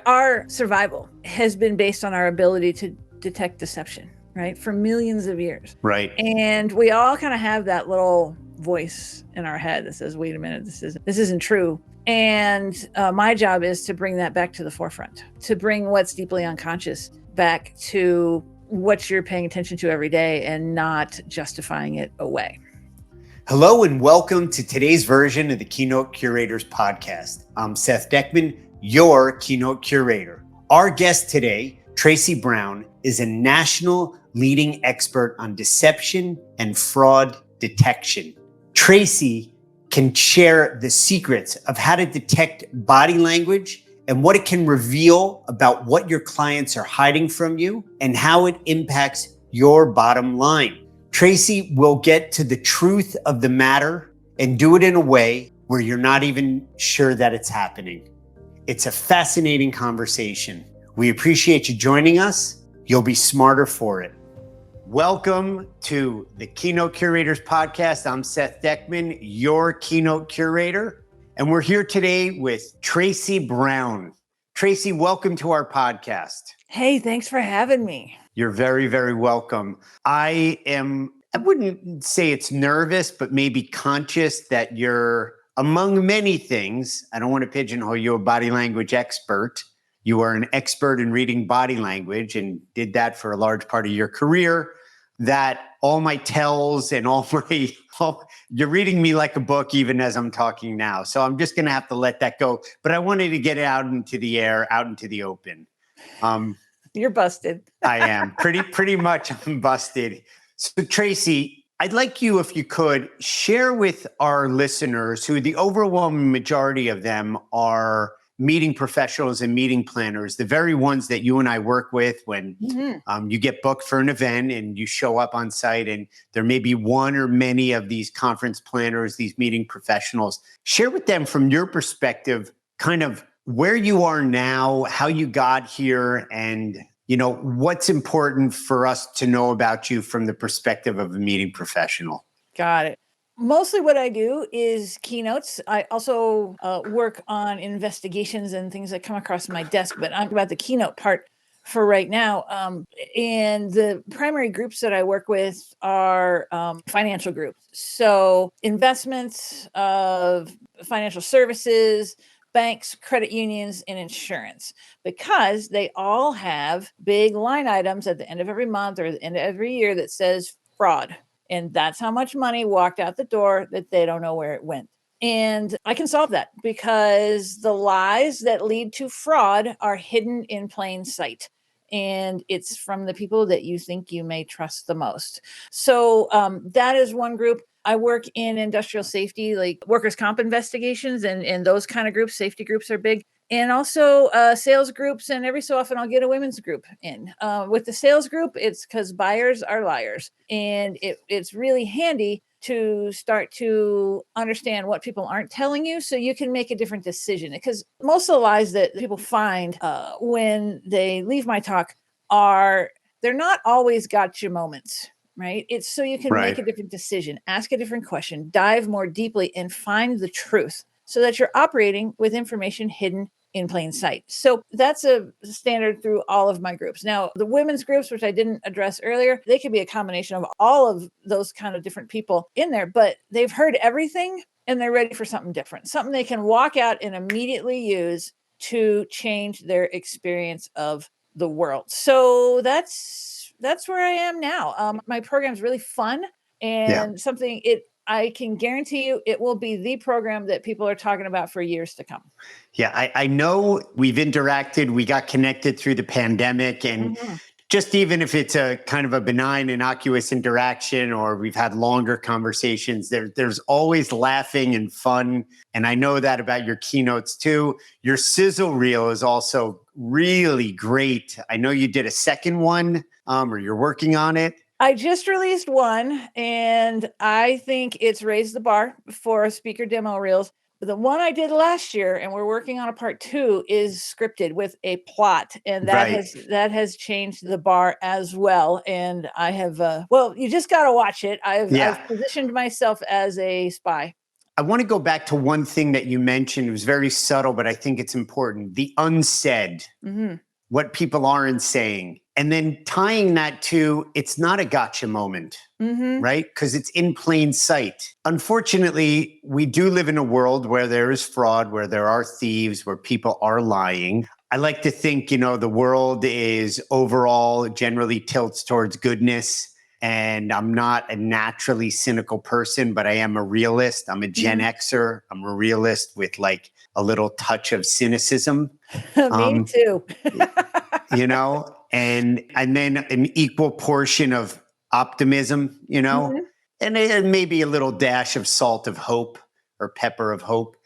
Our survival has been based on our ability to detect deception, right? For millions of years. Right. And we all kind of have that little voice in our head that says, wait a minute, this isn't true. And my job is to bring that back to the forefront, to bring what's deeply unconscious back to what you're paying attention to every day and not justifying it away. Hello and welcome to today's version of the Keynote Curators podcast. I'm Seth Dechtman, your Keynote Curator. Our guest today, Traci Brown, is a national leading expert on deception and fraud detection. Traci can share the secrets of how to detect body language and what it can reveal about what your clients are hiding from you and how it impacts your bottom line. Traci will get to the truth of the matter and do it in a way where you're not even sure that it's happening. It's a fascinating conversation. We appreciate you joining us. You'll be smarter for it. Welcome to the Keynote Curators podcast. I'm Seth Dechtman, your Keynote Curator, and we're here today with Traci Brown. Traci, welcome to our podcast. Hey, thanks for having me. You're very, very welcome. I wouldn't say it's nervous, but maybe conscious that you're, among many things, I don't want to pigeonhole you, a body language expert. You are an expert in reading body language and did that for a large part of your career. That all my tells and you're reading me like a book even as I'm talking now. So I'm just going to have to let that go. But I wanted to get it out into the air, out into the open. You're busted. I am pretty much I'm busted. So Traci, I'd like you, if you could, share with our listeners, who the overwhelming majority of them are meeting professionals and meeting planners, the very ones that you and I work with when you get booked for an event and you show up on site, and there may be one or many of these conference planners, these meeting professionals. Share with them from your perspective, kind of where you are now, how you got here, and what's important for us to know about you from the perspective of a meeting professional. Got it. Mostly what I do is keynotes. I also work on investigations and things that come across my desk, but I'm about the keynote part for right now. And the primary groups that I work with are financial groups. So investments, financial services, banks, credit unions, and insurance, because they all have big line items at the end of every month or the end of every year that says fraud. And that's how much money walked out the door that they don't know where it went. And I can solve that because the lies that lead to fraud are hidden in plain sight. And it's from the people that you think you may trust the most. So that is one group. I work in industrial safety, like workers' comp investigations and those kind of groups. Safety groups are big. And also sales groups. And every so often I'll get a women's group in. With the sales group, it's because buyers are liars. And it's really handy to start to understand what people aren't telling you so you can make a different decision. Because most of the lies that people find when they leave my talk they're not always gotcha moments. Right? It's so you can make a different decision, ask a different question, dive more deeply, and find the truth so that you're operating with information hidden in plain sight. So that's a standard through all of my groups. Now, the women's groups, which I didn't address earlier, they could be a combination of all of those kind of different people in there, but they've heard everything and they're ready for something different, something they can walk out and immediately use to change their experience of the world. So that's where I am now. My program is really fun and something I can guarantee you it will be the program that people are talking about for years to come. Yeah, I know we've interacted. We got connected through the pandemic, and just even if it's a kind of a benign, innocuous interaction, or we've had longer conversations, there's always laughing and fun. And I know that about your keynotes too. Your sizzle reel is also really great. I know you did a second one, or you're working on it. I just released one, and I think it's raised the bar for speaker demo reels. The one I did last year, and we're working on a part 2, is scripted with a plot, and that has changed the bar as well. And I have, you just got to watch it. I've positioned myself as a spy. I want to go back to one thing that you mentioned. It was very subtle, but I think it's important. The unsaid, what people aren't saying. And then tying that to, it's not a gotcha moment, right? Because it's in plain sight. Unfortunately, we do live in a world where there is fraud, where there are thieves, where people are lying. I like to think, the world is overall generally tilts towards goodness. And I'm not a naturally cynical person, but I am a realist. I'm a Gen Xer. I'm a realist with like a little touch of cynicism. Me too. And then an equal portion of optimism, and maybe a little dash of salt of hope or pepper of hope.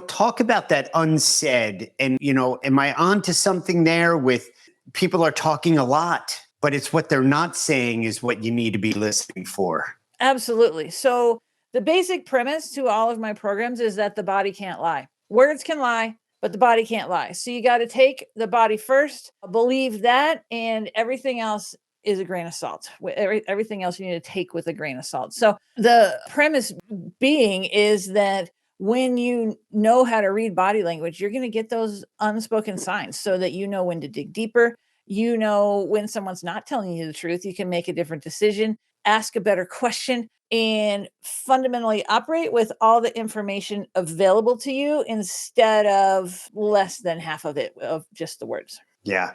Talk about that unsaid. And, am I on to something there with people are talking a lot, but it's what they're not saying is what you need to be listening for? Absolutely. So the basic premise to all of my programs is that the body can't lie. Words can lie, but the body can't lie. So you got to take the body first, believe that, and everything else is a grain of salt. Everything else you need to take with a grain of salt. So the premise being is that when you know how to read body language, you're going to get those unspoken signs so that you know when to dig deeper. You know when someone's not telling you the truth. You can make a different decision, ask a better question, and fundamentally operate with all the information available to you instead of less than half of it, of just the words. Yeah.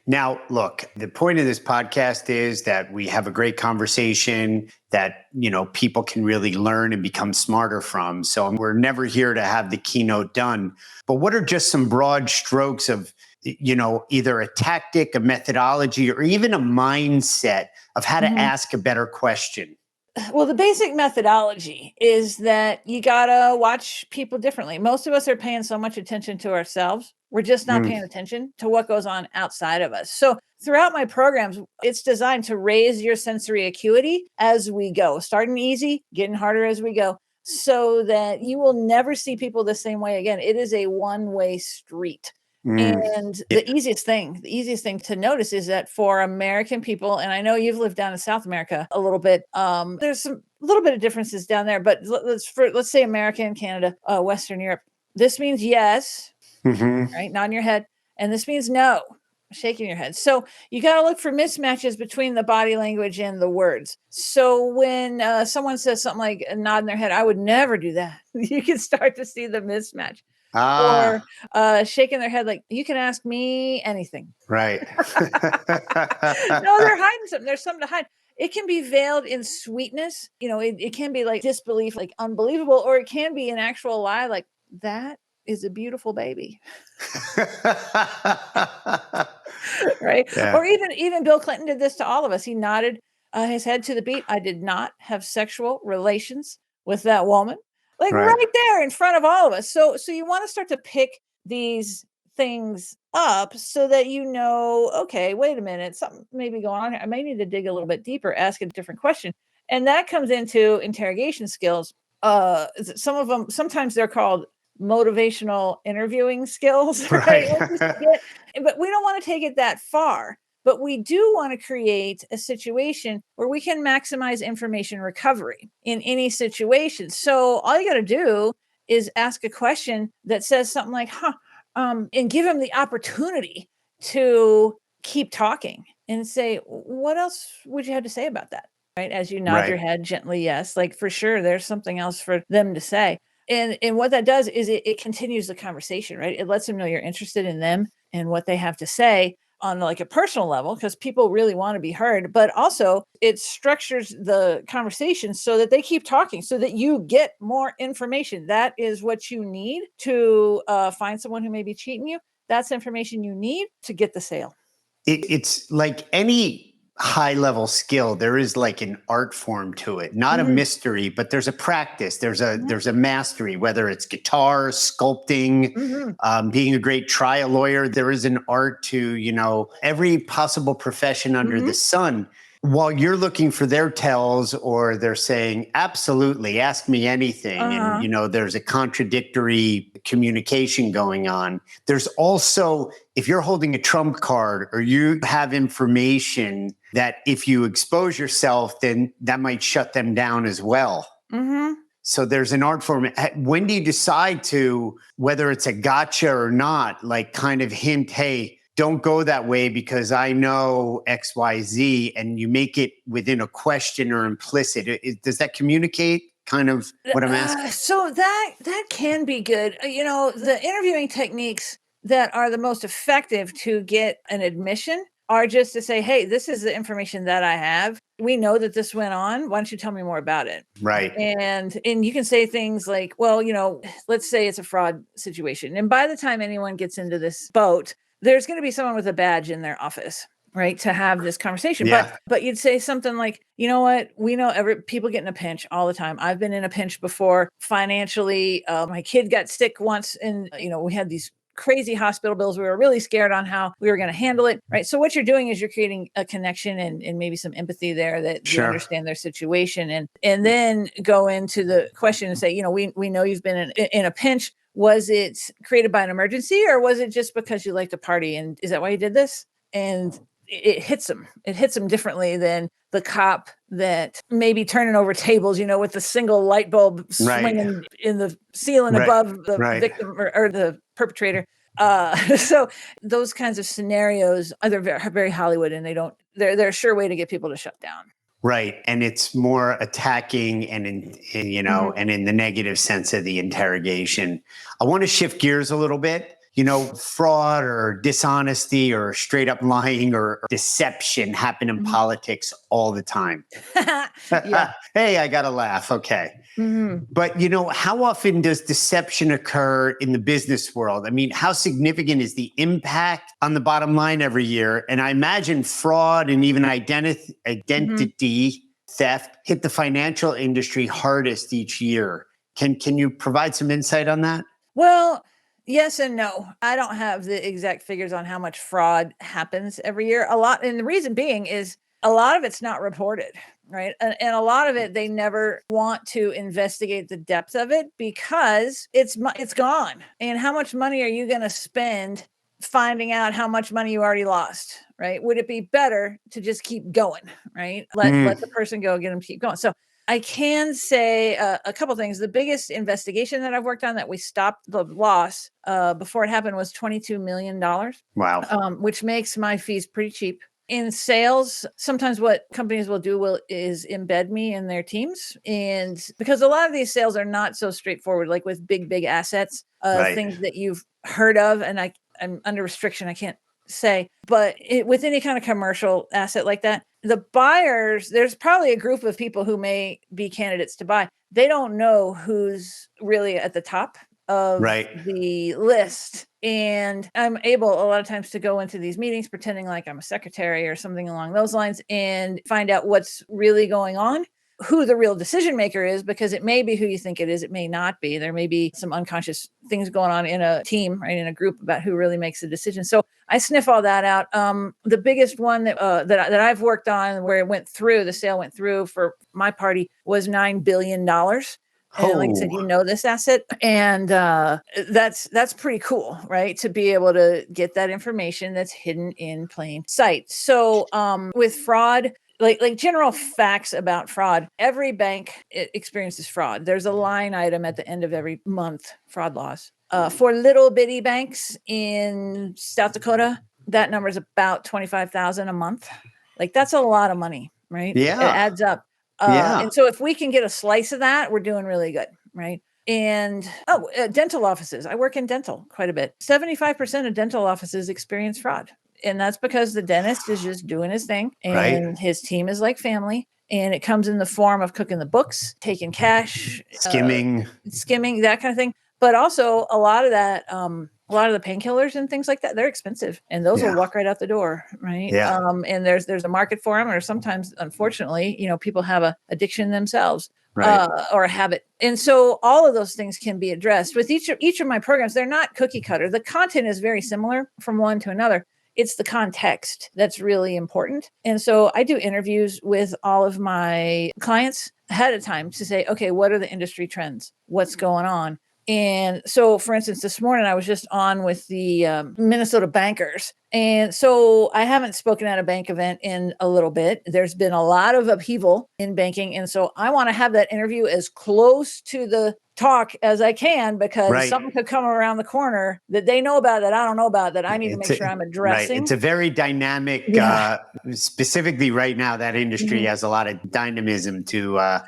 Now, look, the point of this podcast is that we have a great conversation that, people can really learn and become smarter from. So we're never here to have the keynote done. But what are just some broad strokes of, either a tactic, a methodology, or even a mindset of how to ask a better question? Well, the basic methodology is that you got to watch people differently. Most of us are paying so much attention to ourselves. We're just not paying attention to what goes on outside of us. So throughout my programs, it's designed to raise your sensory acuity as we go, starting easy, getting harder as we go, so that you will never see people the same way again. It is a one-way street. And the easiest thing to notice is that for American people, and I know you've lived down in South America a little bit, there's some little bit of differences down there, but let's say American, Canada, Western Europe. This means yes, right? Nodding your head. And this means no, shaking your head. So you got to look for mismatches between the body language and the words. So when someone says something like nodding their head, I would never do that. You can start to see the mismatch. Or shaking their head like, you can ask me anything. Right. No, they're hiding something. There's something to hide. It can be veiled in sweetness. It can be like disbelief, like unbelievable, or it can be an actual lie, like that is a beautiful baby. Right. Yeah. Or even Bill Clinton did this to all of us. He nodded his head to the beat. I did not have sexual relations with that woman. Like right there in front of all of us. So you want to start to pick these things up so that okay, wait a minute, something may be going on here. I may need to dig a little bit deeper, ask a different question. And that comes into interrogation skills. Some of them, sometimes they're called motivational interviewing skills, right? But we don't want to take it that far. But we do want to create a situation where we can maximize information recovery in any situation. So all you got to do is ask a question that says something like, and give them the opportunity to keep talking and say, what else would you have to say about that? Right. As you nod your head gently, yes, like for sure, there's something else for them to say. And what that does is it continues the conversation, right? It lets them know you're interested in them and what they have to say on like a personal level, because people really want to be heard, but also it structures the conversation so that they keep talking, so that you get more information. That is what you need to find someone who may be cheating you. That's information you need to get the sale. It's like any high level skill, there is like an art form to it, not a mystery, but there's a practice, there's a mastery, whether it's guitar, sculpting, being a great trial lawyer. There is an art to, every possible profession under the sun. While you're looking for their tells, or they're saying, absolutely, ask me anything. And, there's a contradictory communication going on. There's also, if you're holding a trump card or you have information that if you expose yourself, then that might shut them down as well. So there's an art form. When do you decide to, whether it's a gotcha or not, like kind of hint, hey, don't go that way because I know X, Y, Z, and you make it within a question or implicit? Does that communicate kind of what I'm asking? So that can be good. The interviewing techniques that are the most effective to get an admission are just to say, hey, this is the information that I have. We know that this went on. Why don't you tell me more about it? Right. And you can say things like, well, let's say it's a fraud situation. And by the time anyone gets into this boat, there's going to be someone with a badge in their office, right, to have this conversation. Yeah. But you'd say something like, you know what? We know people get in a pinch all the time. I've been in a pinch before financially. My kid got sick once and, we had these crazy hospital bills. We were really scared on how we were going to handle it. Right. So what you're doing is you're creating a connection and maybe some empathy there that you understand their situation and then go into the question and say, we know you've been in a pinch. Was it created by an emergency or was it just because you like to party? And is that why you did this? And it hits them. It hits them differently than the cop that may be turning over tables, with the single light bulb swinging in the ceiling above the victim or the perpetrator. So those kinds of scenarios are very, very Hollywood, and they're a sure way to get people to shut down. Right. And it's more attacking and and in the negative sense of the interrogation. I want to shift gears a little bit. Fraud or dishonesty or straight up lying or deception happen in politics all the time. Yeah. Hey, I got to laugh. Okay. Mm-hmm. But, how often does deception occur in the business world? I mean, how significant is the impact on the bottom line every year? And I imagine fraud and even identity theft hit the financial industry hardest each year. Can you provide some insight on that? Well, yes and no. I don't have the exact figures on how much fraud happens every year. And the reason being is a lot of it's not reported, right? And a lot of it, they never want to investigate the depth of it because it's gone. And how much money are you going to spend finding out how much money you already lost, right? Would it be better to just keep going, right? Let the person go, get them to keep going. So I can say a couple things. The biggest investigation that I've worked on that we stopped the loss before it happened was $22 million. Wow. Which makes my fees pretty cheap. In sales, sometimes what companies will do is embed me in their teams. And because a lot of these sales are not so straightforward, like with big assets, things that you've heard of. And I'm under restriction, I can't say, but with any kind of commercial asset like that, the buyers, there's probably a group of people who may be candidates to buy. They don't know who's really at the top of the list. And I'm able a lot of times to go into these meetings pretending like I'm a secretary or something along those lines and find out what's really going on, who the real decision maker is, because it may be who you think it is. It may not be. There may be some unconscious things going on in a team, right, in a group about who really makes the decision. So I sniff all that out. The biggest one that I've worked on where the sale went through for my party was $9 billion. And like I said, this asset. And that's pretty cool, right? To be able to get that information that's hidden in plain sight. So with fraud, like general facts about fraud, every bank experiences fraud. There's a line item at the end of every month, fraud loss. For little bitty banks in South Dakota, that number is about $25,000 a month. Like that's a lot of money, right? Yeah. It adds up. And so if we can get a slice of that, we're doing really good, right? And dental offices. I work in dental quite a bit. 75% of dental offices experience fraud. And that's because the dentist is just doing his thing and his team is like family. And it comes in the form of cooking the books, taking cash, skimming, that kind of thing. But also a lot of that, a lot of the painkillers and things like that, they're expensive and those will walk right out the door. Right. Yeah. And there's a market for them, or sometimes, unfortunately, people have a addiction themselves. Or a habit. And so all of those things can be addressed with each of my programs. They're not cookie cutter. The content is very similar from one to another. It's the context that's really important. And so I do interviews with all of my clients ahead of time to say, okay, what are the industry trends? What's going on? And so, for instance, this morning I was just on with the Minnesota bankers. And so I haven't spoken at a bank event in a little bit. There's been a lot of upheaval in banking. And so I want to have that interview as close to the talk as I can, because something could come around the corner that they know about that I don't know about, that I need to make sure I'm addressing. Right. It's a very dynamic, specifically right now, that industry has a lot of dynamism to a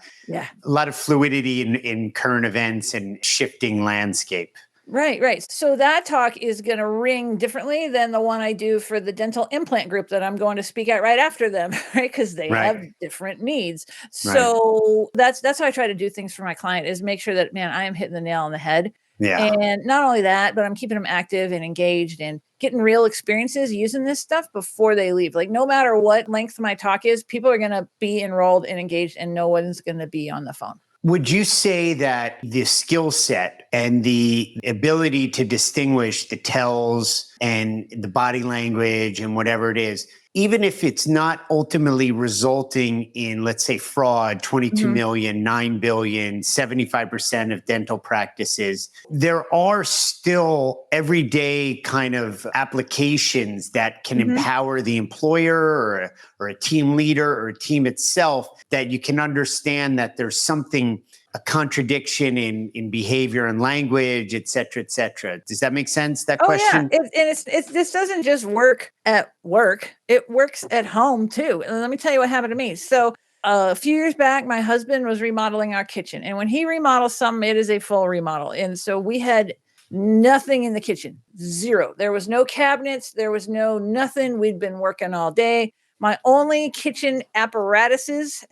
lot of fluidity in current events and shifting landscape. Right. So that talk is going to ring differently than the one I do for the dental implant group that I'm going to speak at right after them, right? Because they have different needs. So that's how I try to do things for my client, is make sure that, man, I am hitting the nail on the head. Yeah. And not only that, but I'm keeping them active and engaged and getting real experiences using this stuff before they leave. Like, no matter what length my talk is, people are going to be enrolled and engaged, and no one's going to be on the phone. Would you say that the skill set and the ability to distinguish the tells and the body language and whatever it is, even if it's not ultimately resulting in, let's say, fraud, 22 million, 9 billion, 75% of dental practices, there are still everyday kind of applications that can empower the employer or a team leader or a team itself, that you can understand that there's something, a contradiction in behavior and language, et cetera, et cetera. Does that make sense, that question? Yeah. This doesn't just work at work. It works at home too. And let me tell you what happened to me. So a few years back, my husband was remodeling our kitchen. And when he remodels something, it is a full remodel. And so we had nothing in the kitchen, zero. There was no cabinets. There was nothing. We'd been working all day. My only kitchen apparati,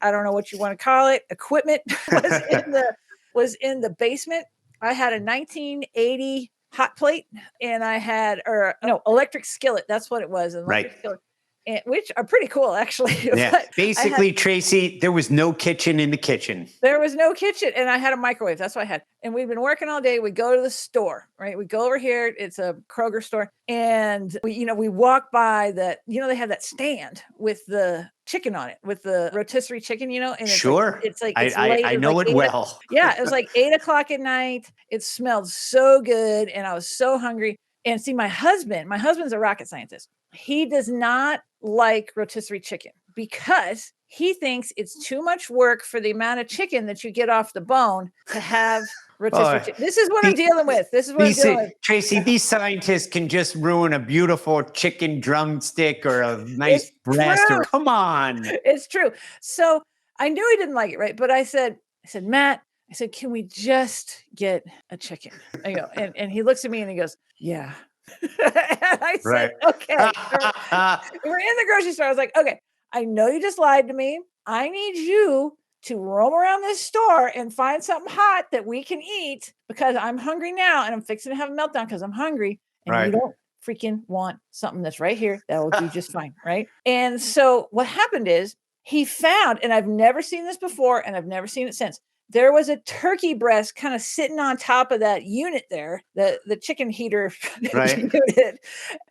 I don't know what you want to call it, equipment was in the basement. I had a 1980 hot plate, and I had electric skillet. That's what it was, an electric skillet, which are pretty cool, actually. Yeah. Basically, Traci, there was no kitchen in the kitchen. There was no kitchen, and I had a microwave. That's what I had. And we'd been working all day. We go to the store, right? We go over here. It's a Kroger store, and we walk by that. They have that stand with the chicken on it, with the rotisserie chicken. And it's late. I know it well. Yeah, it was like 8:00 at night. It smelled so good, and I was so hungry. And see, my husband's a rocket scientist. He does not like rotisserie chicken because he thinks it's too much work for the amount of chicken that you get off the bone to have rotisserie chicken. This is what I'm dealing with. Traci, these scientists can just ruin a beautiful chicken drumstick or a nice breast. Come on. It's true. So I knew he didn't like it, right? But I said, Matt, can we just get a chicken? I go, and he looks at me and he goes, yeah. And I said, okay. We're in the grocery store. I was like, okay, I know you just lied to me. I need you to roam around this store and find something hot that we can eat, because I'm hungry now and I'm fixing to have a meltdown because I'm hungry. And you don't freaking want something that's right here that will do just fine. Right. And so what happened is he found, and I've never seen this before and I've never seen it since, there was a turkey breast kind of sitting on top of that unit there, the chicken heater unit.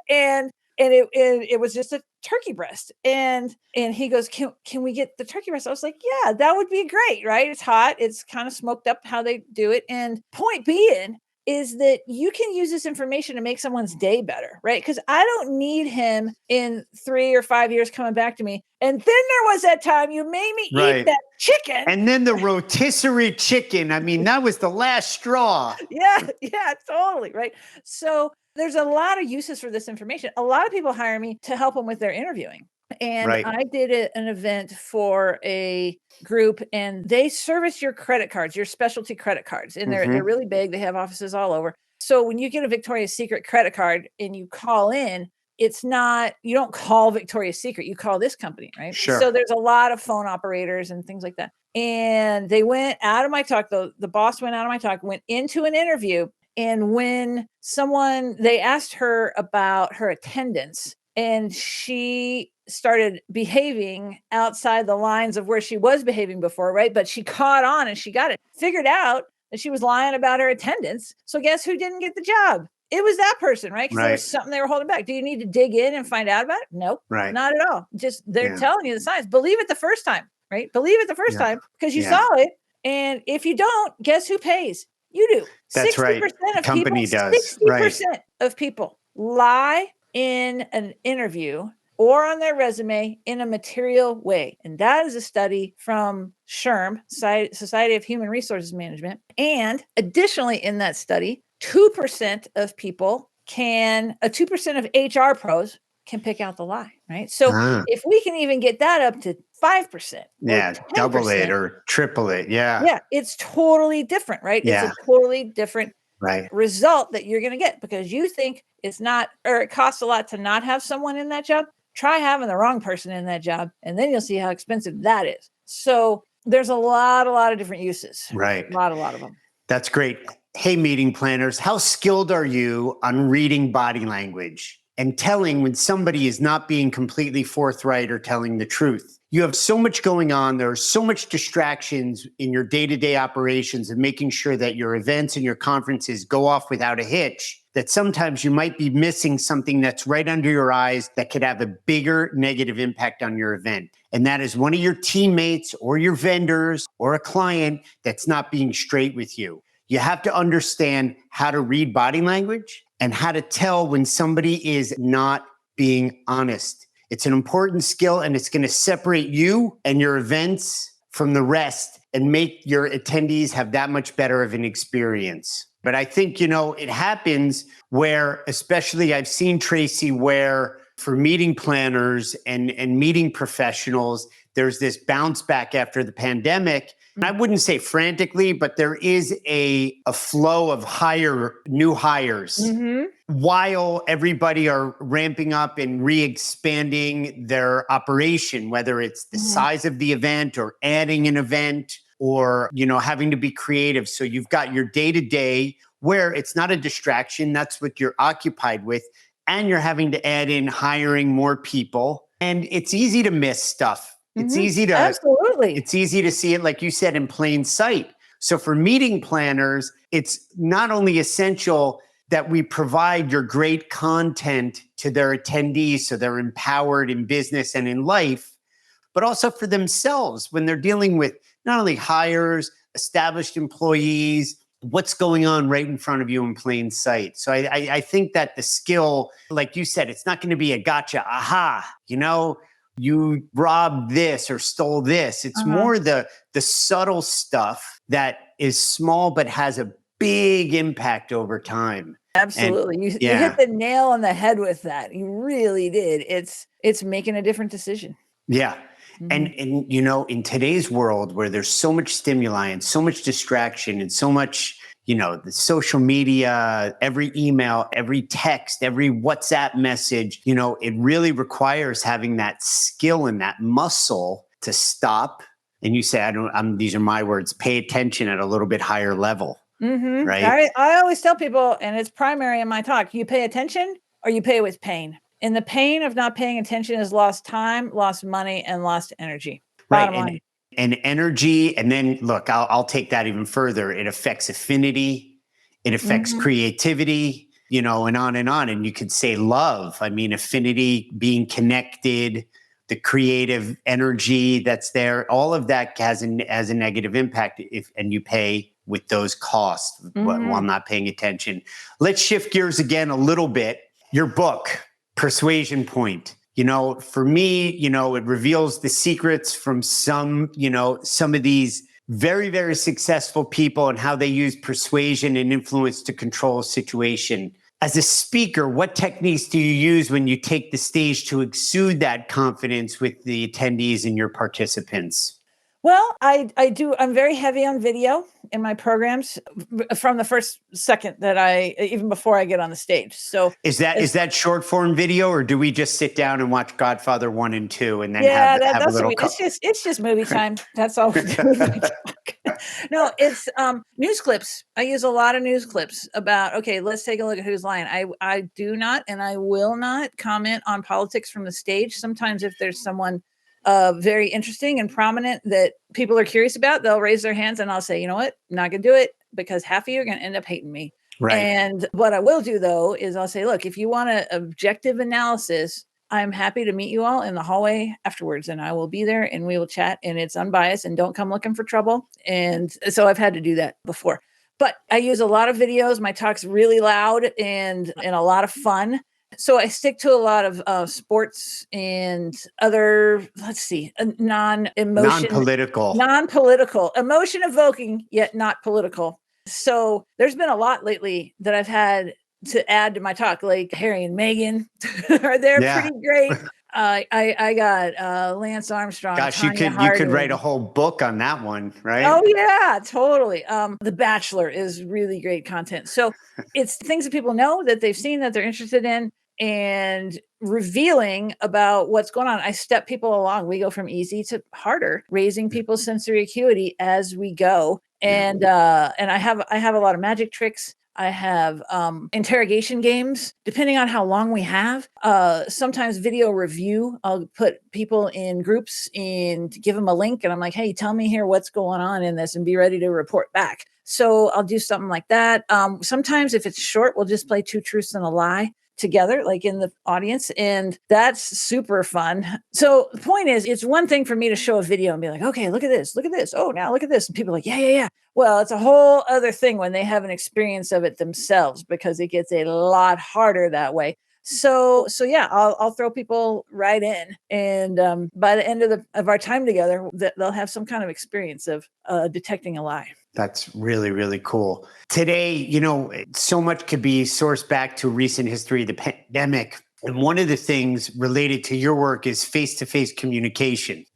And it was just a turkey breast. And he goes, can we get the turkey breast? I was like, yeah, that would be great. Right. It's hot. It's kind of smoked up how they do it. And point being is that you can use this information to make someone's day better, right? Because I don't need him in 3 or 5 years coming back to me. And then there was that time you made me eat that chicken. And then the rotisserie chicken. I mean, that was the last straw. Yeah, totally. Right. So there's a lot of uses for this information. A lot of people hire me to help them with their interviewing. And I did an event for a group, and they service your credit cards, your specialty credit cards. And they're really big. They have offices all over. So when you get a Victoria's Secret credit card and you call in, you don't call Victoria's Secret, you call this company, right? Sure. So there's a lot of phone operators and things like that. And they went out of my talk, the boss went out of my talk, went into an interview. And when they asked her about her attendance, and she started behaving outside the lines of where she was behaving before, right? But she caught on and she got it, figured out that she was lying about her attendance. So guess who didn't get the job? It was that person, right? Because there was something they were holding back. Do you need to dig in and find out about it? Nope, not at all. Just they're telling you the science. Believe it the first time, right? Believe it the first time because you saw it. And if you don't, guess who pays? You do. That's right. 60% The of people, company does. Right. 60% of people lie in an interview or on their resume in a material way. And that is a study from SHRM, Society of Human Resources Management. And additionally, in that study, 2% of people 2% of HR pros can pick out the lie, right? So if we can even get that up to 5%, yeah, double it or triple it. Yeah, it's totally different, right? Yeah. It's a totally different right. result that you're going to get because you think it's not, or it costs a lot to not have someone in that job. Try having the wrong person in that job, and then you'll see how expensive that is. So there's a lot of different uses. Right. A lot of them. That's great. Hey, meeting planners, how skilled are you on reading body language and telling when somebody is not being completely forthright or telling the truth? You have so much going on. There are so much distractions in your day-to-day operations and making sure that your events and your conferences go off without a hitch, that sometimes you might be missing something that's right under your eyes that could have a bigger negative impact on your event. And that is one of your teammates or your vendors or a client that's not being straight with you. You have to understand how to read body language and how to tell when somebody is not being honest. It's an important skill, and it's going to separate you and your events from the rest and make your attendees have that much better of an experience. But I think, it happens where, especially I've seen, Traci, where for meeting planners and meeting professionals, there's this bounce back after the pandemic. I wouldn't say frantically, but there is a flow of new hires while everybody are ramping up and re-expanding their operation, whether it's the size of the event or adding an event or, having to be creative. So you've got your day-to-day where it's not a distraction. That's what you're occupied with. And you're having to add in hiring more people. And it's easy to miss stuff. It's easy to see it, like you said, in plain sight. So for meeting planners, it's not only essential that we provide your great content to their attendees so they're empowered in business and in life, but also for themselves when they're dealing with not only hires, established employees, what's going on right in front of you in plain sight. So I think that the skill, like you said, it's not going to be a gotcha, aha, you robbed this or stole this. It's more the subtle stuff that is small but has a big impact over time. Absolutely. You hit the nail on the head with that. You really did. It's making a different decision. Yeah. And in today's world where there's so much stimuli and so much distraction and so much, the social media, every email, every text, every WhatsApp message, it really requires having that skill and that muscle to stop. And you say, these are my words, pay attention at a little bit higher level. Right. I always tell people, and it's primary in my talk, you pay attention or you pay with pain. And the pain of not paying attention is lost time, lost money, and lost energy. Bottom line. And energy. And then look, I'll take that even further. It affects affinity. It affects creativity, and on and on. And you could say love. I mean, affinity, being connected, the creative energy that's there, all of that has a negative impact and you pay with those costs while not paying attention. Let's shift gears again a little bit. Your book, Persuasion Point. For me, it reveals the secrets from some of these very, very successful people and how they use persuasion and influence to control a situation. As a speaker, what techniques do you use when you take the stage to exude that confidence with the attendees and your participants? Well, I do. I'm very heavy on video in my programs from the first second that even before I get on the stage. So is that short form video, or do we just sit down and watch Godfather 1 and 2 and then have a little? It's just movie time. That's all we do. No, it's news clips. I use a lot of news clips about, okay, let's take a look at who's lying. I do not, and I will not comment on politics from the stage. Sometimes if there's someone very interesting and prominent that people are curious about, they'll raise their hands and I'll say, you know what, I'm not going to do it because half of you are going to end up hating me. Right. And what I will do though, is I'll say, look, if you want an objective analysis, I'm happy to meet you all in the hallway afterwards and I will be there and we will chat and it's unbiased and don't come looking for trouble. And so I've had to do that before. But I use a lot of videos. My talk's really loud and a lot of fun. So I stick to a lot of sports and other, let's see, Non-political. non-political, emotion evoking, yet not political. So there's been a lot lately that I've had to add to my talk, like Harry and Meghan. They're pretty great. I got Lance Armstrong. Gosh, Tanya you could Harding. write a whole book on that one, right? Oh yeah, totally. The Bachelor is really great content. So it's things that people know, that they've seen, that they're interested in, and revealing about what's going on. I step people along. We go from easy to harder, raising people's sensory acuity as we go. And I have a lot of magic tricks. I have interrogation games, depending on how long we have. Sometimes video review. I'll put people in groups and give them a link. And I'm like, hey, tell me here what's going on in this and be ready to report back. So I'll do something like that. Sometimes if it's short, we'll just play 2 truths and a lie together, like in the audience. And that's super fun. So the point is, it's one thing for me to show a video and be like, okay, look at this. Look at this. Oh, now look at this. And people are like, yeah. Well, it's a whole other thing when they have an experience of it themselves, because it gets a lot harder that way. So yeah, I'll throw people right in, and by the end of our time together, they'll have some kind of experience of detecting a lie. That's really, really cool. Today, so much could be sourced back to recent history of the pandemic. And one of the things related to your work is face-to-face communication.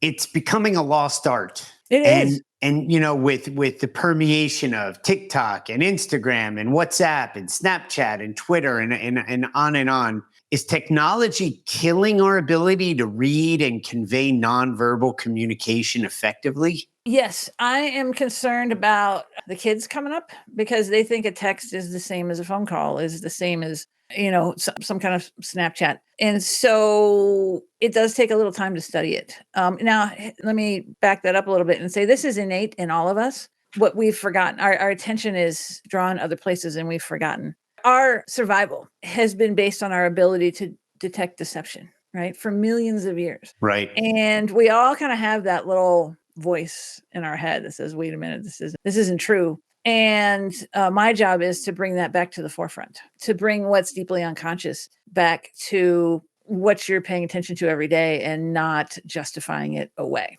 It's becoming a lost art. It is. And with the permeation of TikTok and Instagram and WhatsApp and Snapchat and Twitter and on, is technology killing our ability to read and convey nonverbal communication effectively? Yes, I am concerned about the kids coming up, because they think a text is the same as a phone call, is the same as, some kind of Snapchat. And so it does take a little time to study it. Now, let me back that up a little bit and say this is innate in all of us. What we've forgotten, our attention is drawn other places, and we've forgotten. Our survival has been based on our ability to detect deception, right? For millions of years. Right. And we all kind of have that little voice in our head that says, wait a minute, this isn't true. And my job is to bring that back to the forefront, to bring what's deeply unconscious back to what you're paying attention to every day, and not justifying it away.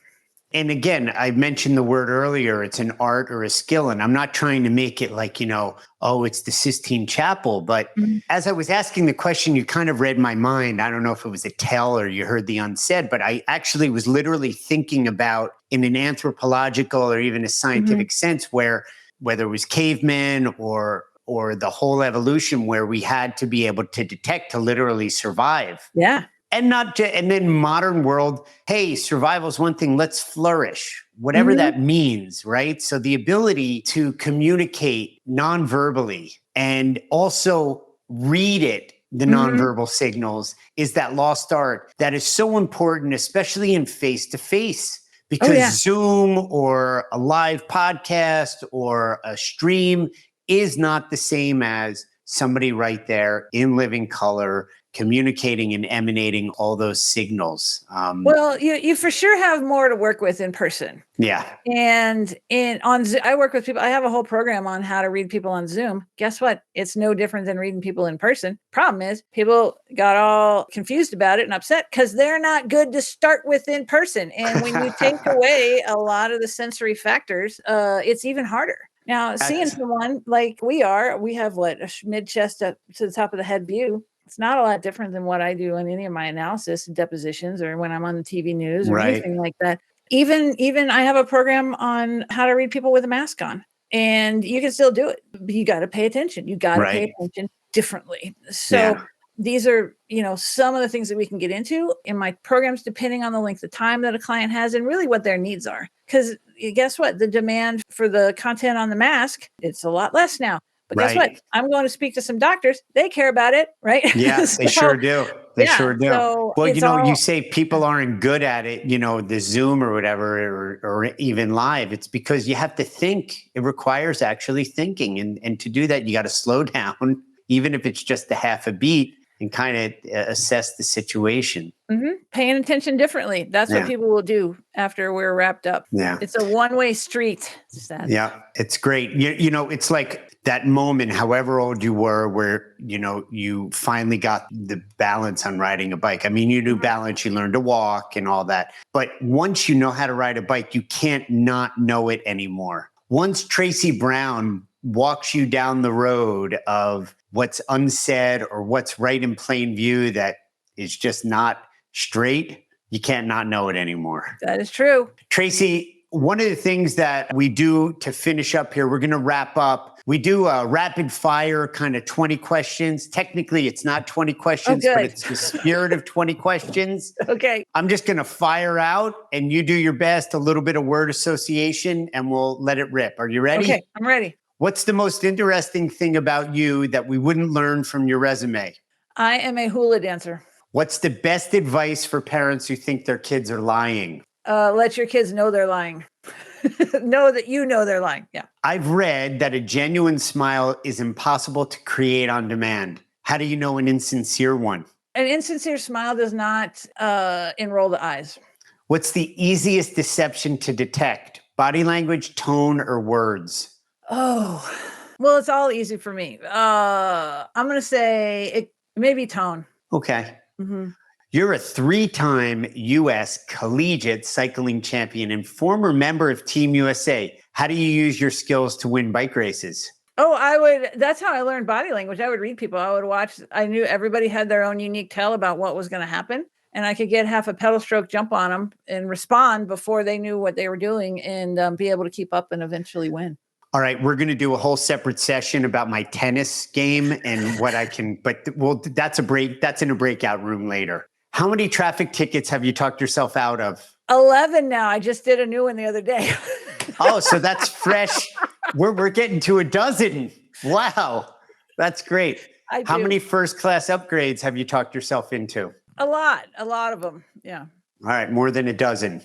And again, I mentioned the word earlier, it's an art or a skill. And I'm not trying to make it like, it's the Sistine Chapel. But as I was asking the question, you kind of read my mind. I don't know if it was a tell or you heard the unsaid, but I actually was literally thinking about, in an anthropological or even a scientific sense, where whether it was cavemen or the whole evolution, where we had to be able to detect to literally survive. Yeah. And and then modern world, hey, survival is one thing, let's flourish, whatever that means, right? So the ability to communicate non-verbally and also read it, the nonverbal signals, is that lost art that is so important, especially in face-to-face, because Zoom or a live podcast or a stream is not the same as somebody right there in living color, communicating and emanating all those signals. Well, you for sure have more to work with in person. Yeah. And I work with people. I have a whole program on how to read people on Zoom. Guess what? It's no different than reading people in person. Problem is, people got all confused about it and upset because they're not good to start with in person. And when you take away a lot of the sensory factors, it's even harder. Now, seeing someone like we have a mid-chest up to the top of the head view. It's not a lot different than what I do in any of my analysis depositions or when I'm on the TV news or anything like that. Even I have a program on how to read people with a mask on, and you can still do it. But you got to pay attention. You got to pay attention differently. So these are, some of the things that we can get into in my programs, depending on the length of time that a client has and really what their needs are. Because guess what? The demand for the content on the mask, it's a lot less now. But guess what? I'm going to speak to some doctors. They care about it, right? Yes, they sure do. They sure do. So well, you say people aren't good at it, the Zoom or whatever, or even live. It's because you have to think. It requires actually thinking. And to do that, you got to slow down, even if it's just a half a beat, and kind of assess the situation. Paying attention differently. That's what people will do after we're wrapped up. Yeah. It's a one-way street, Seth. Yeah, it's great. You know, it's like that moment, however old you were, where, you know, you finally got the balance on riding a bike. I mean, you knew balance, you learned to walk and all that. But once you know how to ride a bike, you can't not know it anymore. Once Traci Brown walks you down the road of what's unsaid or what's right in plain view that is just not straight, you can't not know it anymore. That is true. Traci, one of the things that we do to finish up here, we're going to wrap up. We do a rapid fire kind of 20 questions. Technically, it's not 20 questions, but it's the spirit of 20 questions. Okay. I'm just going to fire out and you do your best, a little bit of word association, and we'll let it rip. Are you ready? Okay, I'm ready. What's the most interesting thing about you that we wouldn't learn from your resume? I am a hula dancer. What's the best advice for parents who think their kids are lying? Let your kids know they're lying. Know that you know they're lying. Yeah. I've read that a genuine smile is impossible to create on demand. How do you know an insincere one? An insincere smile does not enroll the eyes. What's the easiest deception to detect? Body language, tone, or words? Oh, well, it's all easy for me. I'm going to say it maybe tone. Okay. You're a 3-time U.S. collegiate cycling champion and former member of Team USA. How do you use your skills to win bike races? Oh, that's how I learned body language. I would read people. I would watch. I knew everybody had their own unique tell about what was going to happen. And I could get half a pedal stroke jump on them and respond before they knew what they were doing and be able to keep up and eventually win. All right, we're going to do a whole separate session about my tennis game and what I can, but that's in a breakout room later. How many traffic tickets have you talked yourself out of? 11 now. I just did a new one the other day. Oh, so that's fresh. We're getting to a dozen. Wow, that's great. How many first class upgrades have you talked yourself into? A lot of them. Yeah. All right, more than a dozen.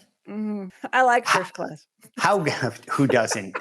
I like first class. Who doesn't?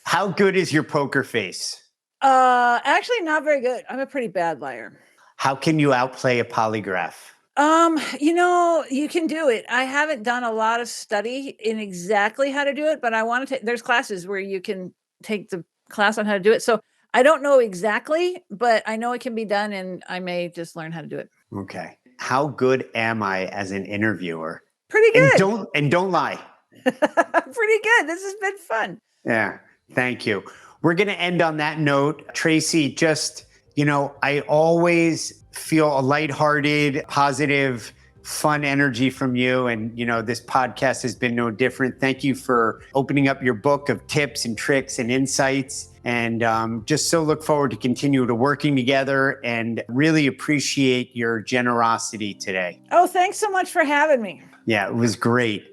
How good is your poker face? Actually not very good. I'm a pretty bad liar. How can you outplay a polygraph? You can do it. I haven't done a lot of study in exactly how to do it, but I want to take, there's classes where you can take the class on how to do it. So I don't know exactly, but I know it can be done and I may just learn how to do it. Okay. How good am I as an interviewer? Pretty good. And don't lie. Pretty good. This has been fun. Yeah. Thank you. We're going to end on that note. Traci, just, I always feel a lighthearted, positive, fun energy from you. And, this podcast has been no different. Thank you for opening up your book of tips and tricks and insights. And just so look forward to continue to working together and really appreciate your generosity today. Oh, thanks so much for having me. Yeah, it was great.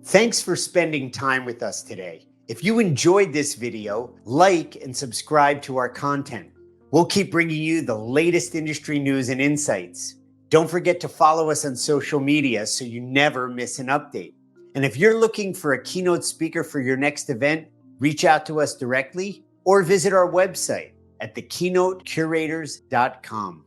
Thanks for spending time with us today. If you enjoyed this video, like and subscribe to our content. We'll keep bringing you the latest industry news and insights. Don't forget to follow us on social media so you never miss an update. And if you're looking for a keynote speaker for your next event, reach out to us directly or visit our website at thekeynotecurators.com.